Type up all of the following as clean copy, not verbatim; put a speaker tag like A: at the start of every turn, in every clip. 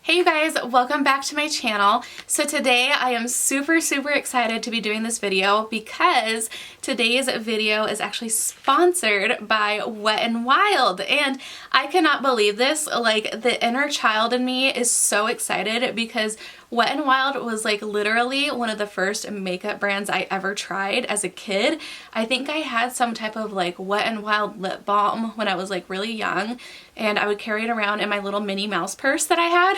A: Hey you guys, welcome back to my channel. So today I am super excited to be doing this video because today's video is actually sponsored by Wet n Wild, and I cannot believe this. Like, the inner child in me is so excited because Wet n Wild was like literally one of the first makeup brands I ever tried as a kid. I think I had some type of like Wet n Wild lip balm when I was like really young, and I would carry it around in my little Minnie Mouse purse that I had.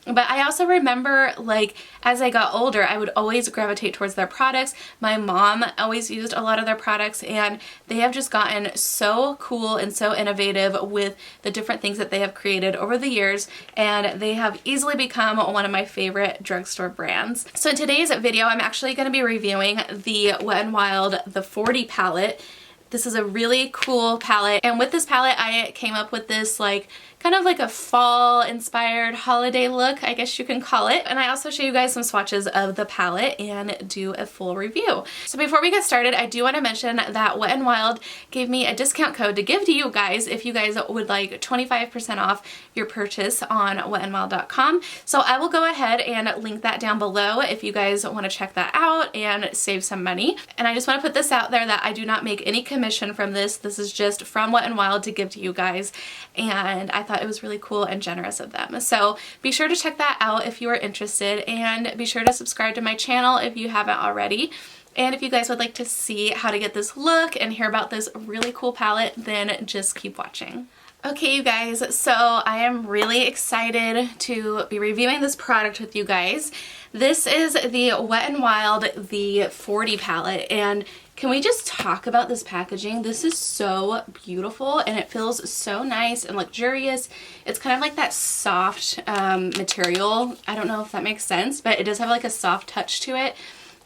A: But I also remember, like, as I got older, I would always gravitate towards their products. My mom always used a lot of their products, and they have just gotten so cool and so innovative with the different things that they have created over the years, and they have easily become one of my favorite drugstore brands. So in today's video, I'm actually going to be reviewing the Wet n Wild The 40 palette. This is a really cool palette, and with this palette I came up with this like kind of like a fall inspired holiday look, I guess you can call it. And I also show you guys some swatches of the palette and do a full review. So before we get started, I do want to mention that Wet n Wild gave me a discount code to give to you guys if you guys would like 25% off your purchase on wetnwild.com. So I will go ahead and link that down below if you guys want to check that out and save some money. And I just want to put this out there that I do not make any commission from this. This is just from Wet n Wild to give to you guys, and I thought it was really cool and generous of them. So be sure to check that out if you are interested, and be sure to subscribe to my channel if you haven't already. And if you guys would like to see how to get this look and hear about this really cool palette, then just keep watching. Okay you guys, so I am really excited to be reviewing this product with you guys. This is the Wet n Wild The 40 palette, and can we just talk about this packaging? This is so beautiful and it feels so nice and luxurious. It's kind of like that soft material. I don't know if that makes sense, but it does have like a soft touch to it.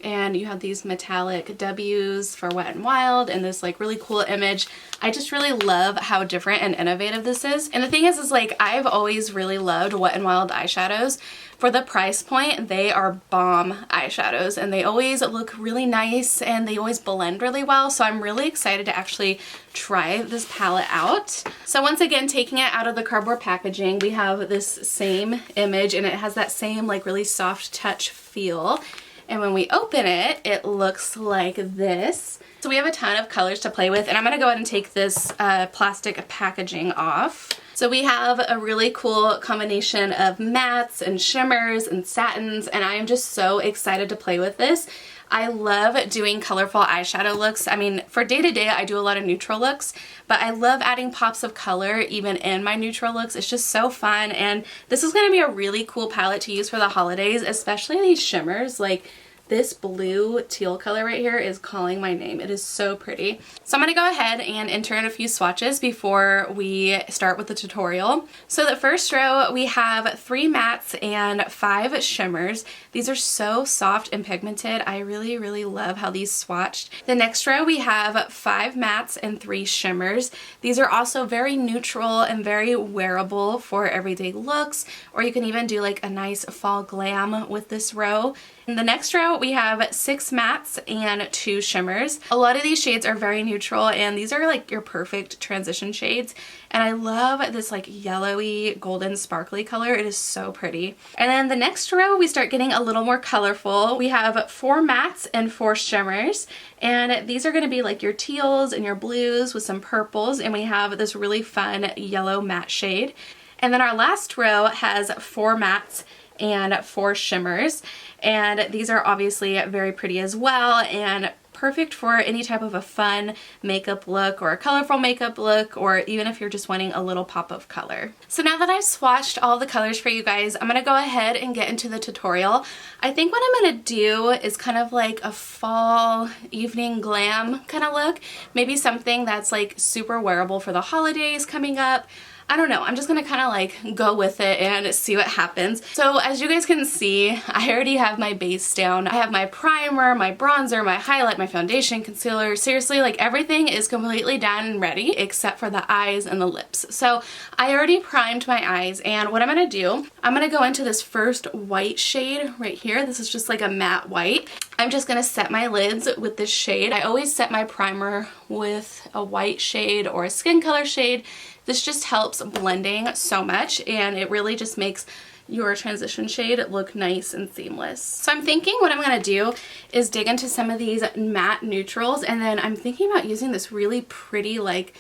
A: And you have these metallic W's for Wet n Wild and this like really cool image. I just really love how different and innovative this is. And the thing is like I've always really loved Wet n Wild eyeshadows. For the price point, they are bomb eyeshadows and they always look really nice and they always blend really well. So I'm really excited to actually try this palette out. So once again, taking it out of the cardboard packaging, we have this same image and it has that same like really soft touch feel. And when we open it, it looks like this. So we have a ton of colors to play with, and I'm going to go ahead and take this plastic packaging off. So we have a really cool combination of mattes and shimmers and satins, and I am just so excited to play with this. I love doing colorful eyeshadow looks. I mean, for day to day, I do a lot of neutral looks, but I love adding pops of color even in my neutral looks. It's just so fun, and this is going to be a really cool palette to use for the holidays, especially these shimmers. Like, this blue teal color right here is calling my name. It is so pretty. So I'm going to go ahead and enter in a few swatches before we start with the tutorial. So the first row, we have 3 mattes and 5 shimmers. These are so soft and pigmented. I really love how these swatched. The next row, we have 5 mattes and 3 shimmers. These are also very neutral and very wearable for everyday looks, or you can even do like a nice fall glam with this row. In the next row, we have 6 mattes and 2 shimmers. A lot of these shades are very neutral, and these are like your perfect transition shades. And I love this like yellowy, golden, sparkly color. It is so pretty. And then the next row, we start getting a little more colorful. We have 4 mattes and 4 shimmers. And these are going to be like your teals and your blues with some purples. And we have this really fun yellow matte shade. And then our last row has 4 mattes and 4 shimmers, and these are obviously very pretty as well and perfect for any type of a fun makeup look or a colorful makeup look, or even if you're just wanting a little pop of color. So now that I've swatched all the colors for you guys, I'm going to go ahead and get into the tutorial. I think what I'm going to do is kind of like a fall evening glam kind of look, maybe something that's like super wearable for the holidays coming up. I don't know, I'm just gonna kind of like go with it and see what happens. So as you guys can see, I already have my base down. I have my primer, my bronzer, my highlight, my foundation, concealer. Seriously, like everything is completely done and ready except for the eyes and the lips. So I already primed my eyes, and what I'm gonna do, I'm gonna go into this first white shade right here. This is just like a matte white. I'm just gonna set my lids with this shade. I always set my primer with a white shade or a skin color shade This just helps blending so much, and it really just makes your transition shade look nice and seamless. So I'm thinking what I'm going to do is dig into some of these matte neutrals, and then I'm thinking about using this really pretty like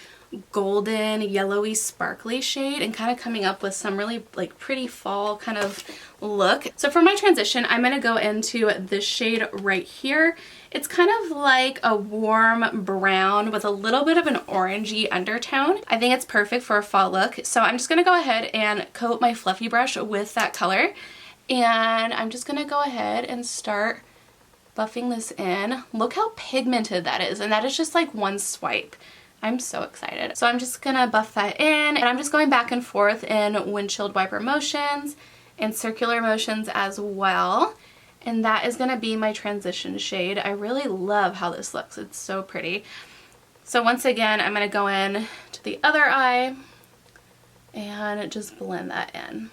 A: golden yellowy sparkly shade and kind of coming up with some really like pretty fall kind of look. So for my transition, I'm going to go into this shade right here. It's kind of like a warm brown with a little bit of an orangey undertone. I think it's perfect for a fall look. So I'm just going to go ahead and coat my fluffy brush with that color. And I'm just going to go ahead and start buffing this in. Look how pigmented that is. And that is just like one swipe. I'm so excited. So I'm just gonna buff that in, and I'm just going back and forth in windshield wiper motions and circular motions as well. And that is gonna be my transition shade. I really love how this looks. It's so pretty. So once again, I'm gonna go in to the other eye and just blend that in.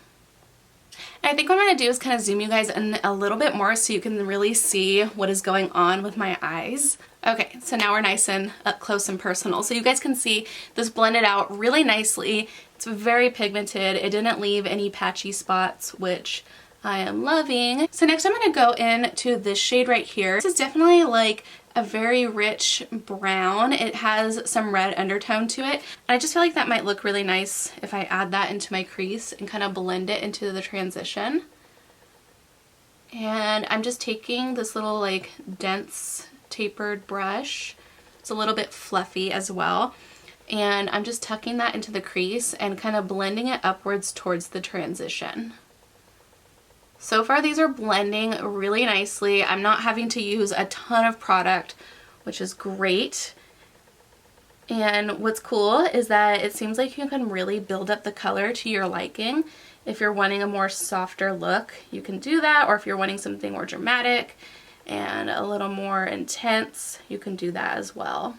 A: And I think what I'm going to do is kind of zoom you guys in a little bit more so you can really see what is going on with my eyes. Okay, so now we're nice and up close and personal. So you guys can see this blended out really nicely. It's very pigmented. It didn't leave any patchy spots, which I am loving. So next I'm going to go into this shade right here. This is definitely like a very rich brown. It has some red undertone to it. I just feel like that might look really nice if I add that into my crease and kind of blend it into the transition. And I'm just taking this little like dense tapered brush. It's a little bit fluffy as well. And I'm just tucking that into the crease and kind of blending it upwards towards the transition. So far these are blending really nicely. I'm not having to use a ton of product, which is great. And what's cool is that it seems like you can really build up the color to your liking. If you're wanting a more softer look, you can do that. Or if you're wanting something more dramatic and a little more intense, you can do that as well.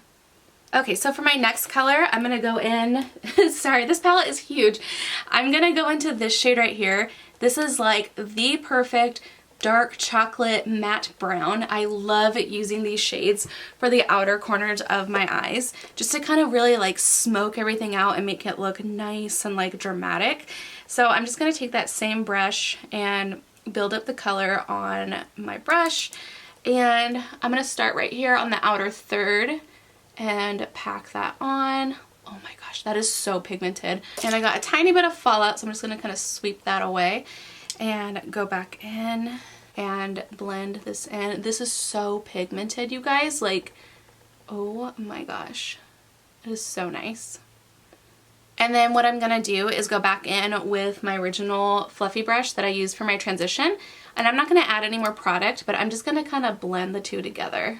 A: Okay, so for my next color, I'm going to go in, sorry, this palette is huge. I'm going to go into this shade right here. This is like the perfect dark chocolate matte brown. I love using these shades for the outer corners of my eyes, just to kind of really like smoke everything out and make it look nice and like dramatic. So I'm just going to take that same brush and build up the color on my brush. And I'm going to start right here on the outer third and pack that on. Oh my gosh, that is so pigmented. And I got a tiny bit of fallout, so I'm just gonna kind of sweep that away and go back in and blend this in. This is so pigmented, you guys. Like, oh my gosh, it is so nice. And then what I'm gonna do is go back in with my original fluffy brush that I used for my transition. And I'm not gonna add any more product, but I'm just gonna kind of blend the two together.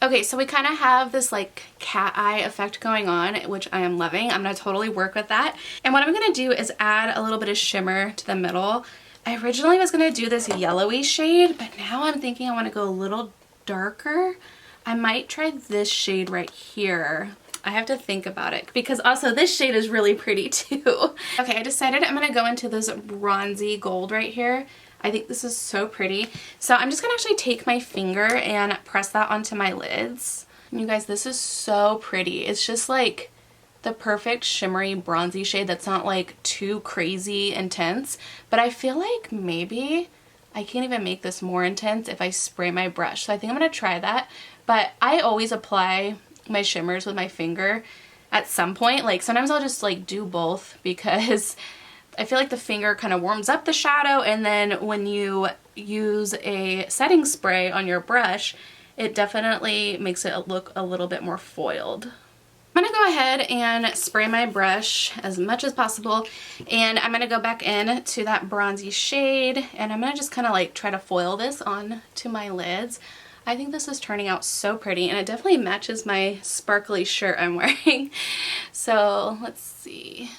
A: Okay, so we kind of have this like cat eye effect going on, which I am loving. I'm going to totally work with that. And what I'm going to do is add a little bit of shimmer to the middle. I originally was going to do this yellowy shade, but now I'm thinking I want to go a little darker. I might try this shade right here. I have to think about it because also this shade is really pretty too. Okay, I decided I'm going to go into this bronzy gold right here. I think this is so pretty. So I'm just gonna actually take my finger and press that onto my lids. And you guys, this is so pretty. It's just like the perfect shimmery bronzy shade that's not like too crazy intense. But I feel like maybe I can't even make this more intense if I spray my brush. So I think I'm gonna try that. But I always apply my shimmers with my finger at some point. Like sometimes I'll just like do both because I feel like the finger kind of warms up the shadow, and then when you use a setting spray on your brush, it definitely makes it look a little bit more foiled. I'm going to go ahead and spray my brush as much as possible, and I'm going to go back in to that bronzy shade, and I'm going to just kind of like try to foil this on to my lids. I think this is turning out so pretty, and it definitely matches my sparkly shirt I'm wearing. So let's see.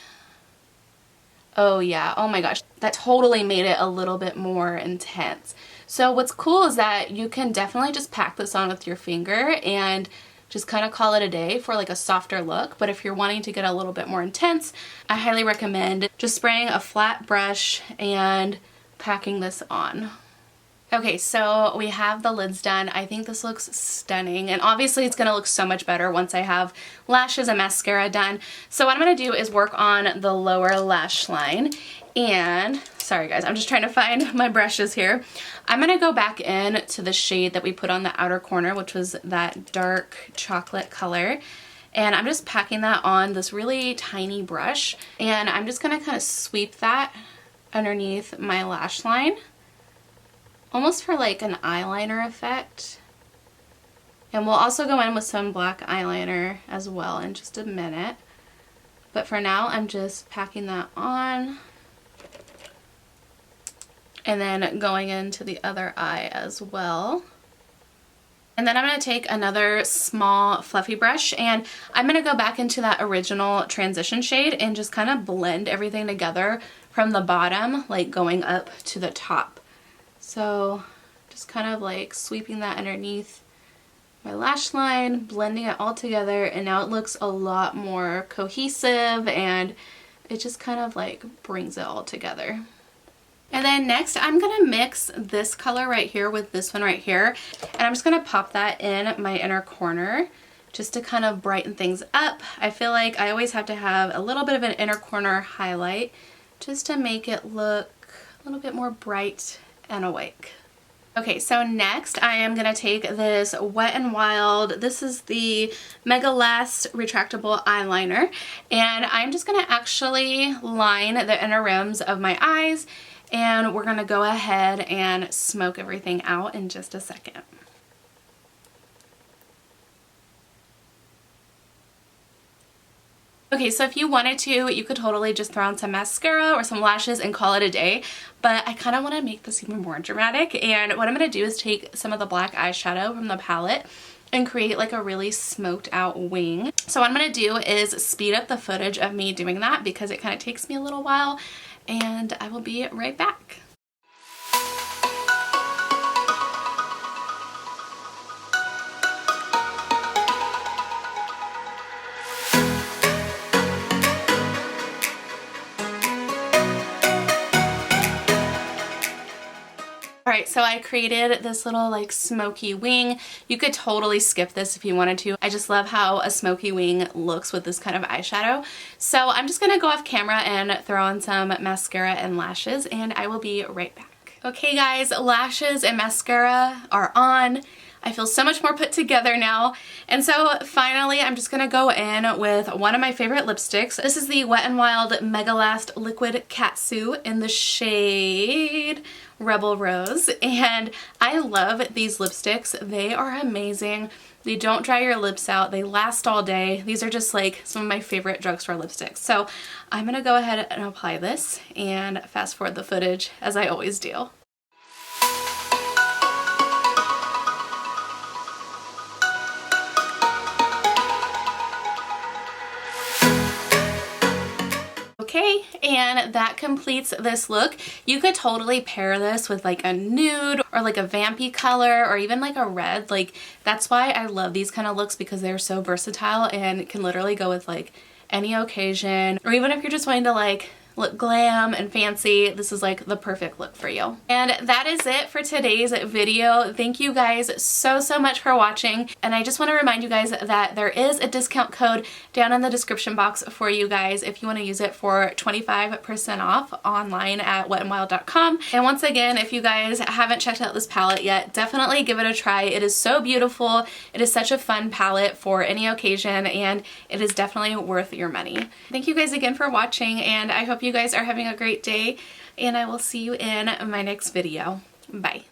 A: Oh yeah, oh my gosh, that totally made it a little bit more intense. So what's cool is that you can definitely just pack this on with your finger and just kind of call it a day for like a softer look. But if you're wanting to get a little bit more intense, I highly recommend just spraying a flat brush and packing this on. Okay, so we have the lids done. I think this looks stunning, and obviously it's gonna look so much better once I have lashes and mascara done. So what I'm gonna do is work on the lower lash line, and sorry guys, I'm just trying to find my brushes here. I'm gonna go back in to the shade that we put on the outer corner, which was that dark chocolate color. And I'm just packing that on this really tiny brush, and I'm just gonna kind of sweep that underneath my lash line, almost for like an eyeliner effect. And we'll also go in with some black eyeliner as well in just a minute. But for now, I'm just packing that on. And then going into the other eye as well. And then I'm going to take another small fluffy brush, and I'm going to go back into that original transition shade and just kind of blend everything together from the bottom, like going up to the top. So just kind of like sweeping that underneath my lash line, blending it all together, and now it looks a lot more cohesive and it just kind of like brings it all together. And then next I'm going to mix this color right here with this one right here, and I'm just going to pop that in my inner corner just to kind of brighten things up. I feel like I always have to have a little bit of an inner corner highlight just to make it look a little bit more bright and awake. Okay, so next I am going to take this Wet n Wild, this is the Mega Last Retractable Eyeliner, and I'm just going to actually line the inner rims of my eyes, and we're going to go ahead and smoke everything out in just a second. Okay, so if you wanted to, you could totally just throw on some mascara or some lashes and call it a day, but I kind of want to make this even more dramatic, and what I'm going to do is take some of the black eyeshadow from the palette and create like a really smoked out wing. So what I'm going to do is speed up the footage of me doing that because it kind of takes me a little while, and I will be right back. Alright, so I created this little like smoky wing. You could totally skip this if you wanted to. I just love how a smoky wing looks with this kind of eyeshadow. So I'm just going to go off camera and throw on some mascara and lashes, and I will be right back. Okay guys, lashes and mascara are on. I feel so much more put together now. And so finally I'm just gonna go in with one of my favorite lipsticks. This is the Wet n Wild Mega Last Liquid Katsu in the shade Rebel Rose. And I love these lipsticks. They are amazing. They don't dry your lips out. They last all day. These are just like some of my favorite drugstore lipsticks. So I'm gonna go ahead and apply this and fast forward the footage as I always do. Okay, and that completes this look. You could totally pair this with like a nude or like a vampy color or even like a red. Like that's why I love these kind of looks, because they're so versatile and can literally go with like any occasion, or even if you're just wanting to like look glam and fancy, this is like the perfect look for you. And that is it for today's video. Thank you guys so much for watching, and I just want to remind you guys that there is a discount code down in the description box for you guys if you want to use it for 25% off online at wetnwild.com. And once again, if you guys haven't checked out this palette yet, definitely give it a try. It is so beautiful. It is such a fun palette for any occasion, and it is definitely worth your money. Thank you guys again for watching, and I hope you guys are having a great day, and I will see you in my next video. Bye.